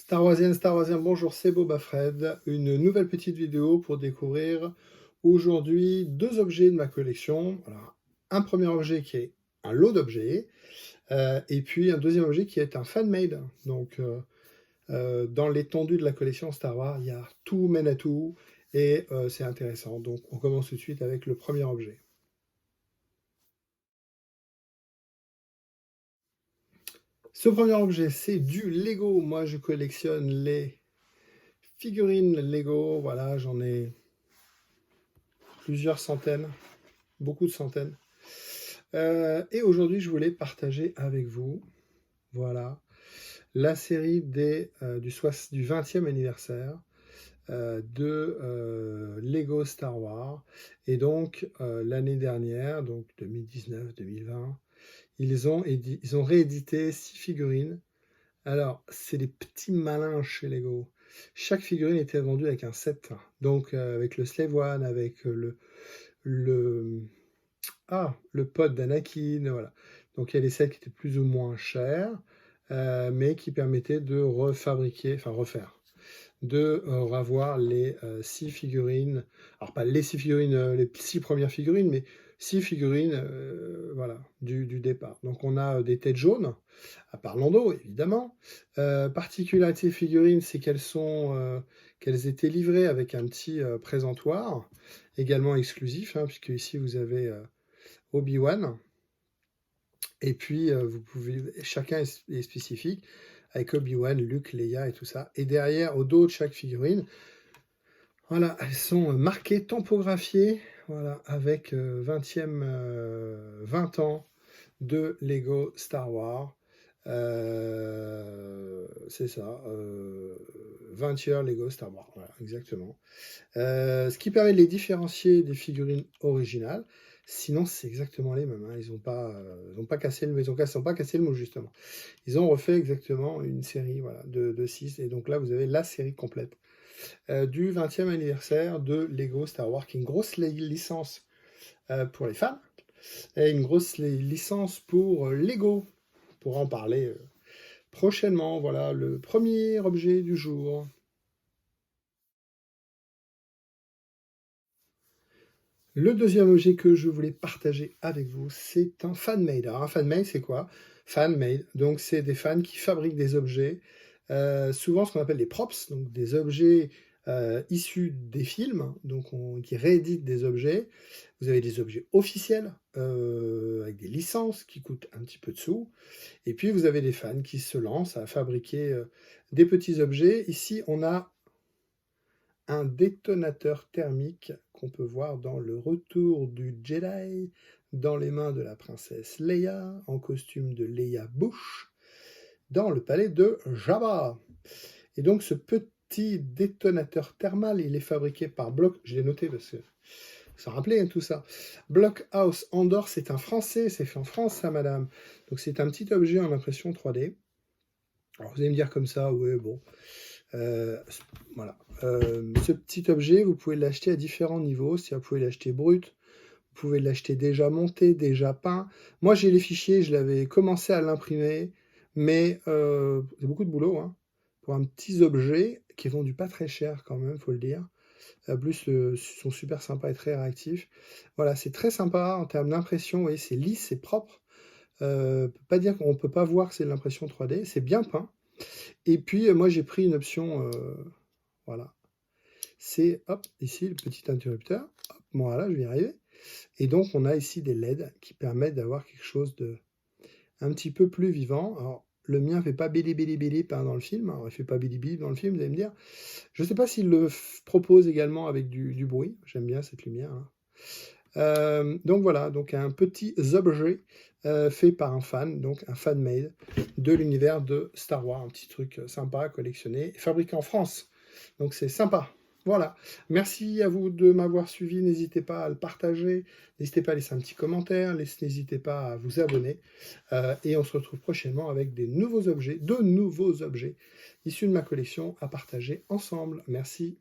Star Warsiens, bonjour, c'est Boba Fred. Une nouvelle petite vidéo pour découvrir aujourd'hui deux objets de ma collection. Alors, un premier objet qui est un lot d'objets, et puis un deuxième objet qui est un fan-made. Donc, dans l'étendue de la collection Star Wars, il y a tout mène à tout, et c'est intéressant. Donc, on commence tout de suite avec le premier objet. Ce premier objet, c'est du Lego. Moi, je collectionne les figurines Lego. Voilà, j'en ai plusieurs centaines, beaucoup de centaines. Et aujourd'hui, je voulais partager avec vous, voilà, la série du 20e anniversaire de Lego Star Wars. Et donc, l'année dernière, donc 2019-2020, ils ont réédité 6 figurines. Alors, c'est des petits malins chez Lego. Chaque figurine était vendue avec un set, donc avec le Slave One, avec le le pod d'Anakin, voilà. Donc il y a des sets qui étaient plus ou moins chers, mais qui permettaient de refabriquer, enfin refaire, de revoir les 6 figurines. Alors pas les 6 figurines, les 6 premières figurines, mais 6 figurines, voilà, du départ. Donc on a des têtes jaunes, à part Lando évidemment. Particularité figurines, c'est qu'elles étaient livrées avec un petit présentoir, également exclusif, hein, puisque ici vous avez Obi-Wan, et puis chacun est spécifique, avec Obi-Wan, Luke, Leia et tout ça. Et derrière, au dos de chaque figurine, voilà, elles sont marquées, tampographiées, voilà, avec 20 ans de Lego Star Wars. C'est ça, 20 years Lego Star Wars, voilà, exactement. Ce qui permet de les différencier des figurines originales. Sinon, c'est exactement les mêmes, hein. Ils n'ont pas cassé le mot, justement. Ils ont refait exactement une série, voilà, de 6. Et donc là, vous avez la série complète du 20e anniversaire de Lego Star Wars, qui est une grosse licence pour les fans, et une grosse licence pour Lego. On pourra en parler prochainement. Voilà le premier objet du jour. Le deuxième objet que je voulais partager avec vous, c'est un fan-made. Alors un fan-made, c'est quoi? Fan-made, donc c'est des fans qui fabriquent des objets, souvent ce qu'on appelle des props, donc des objets issus des films, donc qui rééditent des objets. Vous avez des objets officiels, avec des licences qui coûtent un petit peu de sous, et puis vous avez des fans qui se lancent à fabriquer des petits objets. Ici, on a un détonateur thermique qu'on peut voir dans Le Retour du Jedi, dans les mains de la princesse Leia, en costume de Leia Bush, dans le palais de Jabba. Et donc ce petit détonateur thermal, il est fabriqué par Block, je l'ai noté parce que ça rappelait, hein, tout ça. Blockhouse Andor, c'est un français, c'est fait en France, ça, madame. Donc c'est un petit objet en impression 3D. Alors vous allez me dire comme ça, ouais, bon. Voilà. Ce petit objet, vous pouvez l'acheter à différents niveaux. C'est-à-dire, vous pouvez l'acheter brut, vous pouvez l'acheter déjà monté, déjà peint. Moi, j'ai les fichiers, je l'avais commencé à l'imprimer, mais c'est beaucoup de boulot, hein, pour un petit objet qui est vendu pas très cher quand même, faut le dire. En plus, ils sont super sympas et très réactifs. Voilà, c'est très sympa en termes d'impression. Vous voyez, c'est lisse, c'est propre. Peut pas dire qu'on peut pas voir que c'est de l'impression 3D. C'est bien peint. Et puis, moi, j'ai pris une option, voilà. C'est, hop, ici, le petit interrupteur. Hop, voilà, je vais y arriver. Et donc, on a ici des LED qui permettent d'avoir quelque chose de un petit peu plus vivant. Alors, le mien fait pas bili bili bili dans le film. Alors, il fait pas bili bili dans le film, vous allez me dire. Je sais pas s'il le propose également avec du bruit. J'aime bien cette lumière, hein. Donc voilà, donc un petit objet fait par un fan, donc un fan-made de l'univers de Star Wars. Un petit truc sympa à collectionner, fabriqué en France. Donc c'est sympa. Voilà. Merci à vous de m'avoir suivi. N'hésitez pas à le partager. N'hésitez pas à laisser un petit commentaire. N'hésitez pas à vous abonner. Et on se retrouve prochainement avec de nouveaux objets issus de ma collection à partager ensemble. Merci.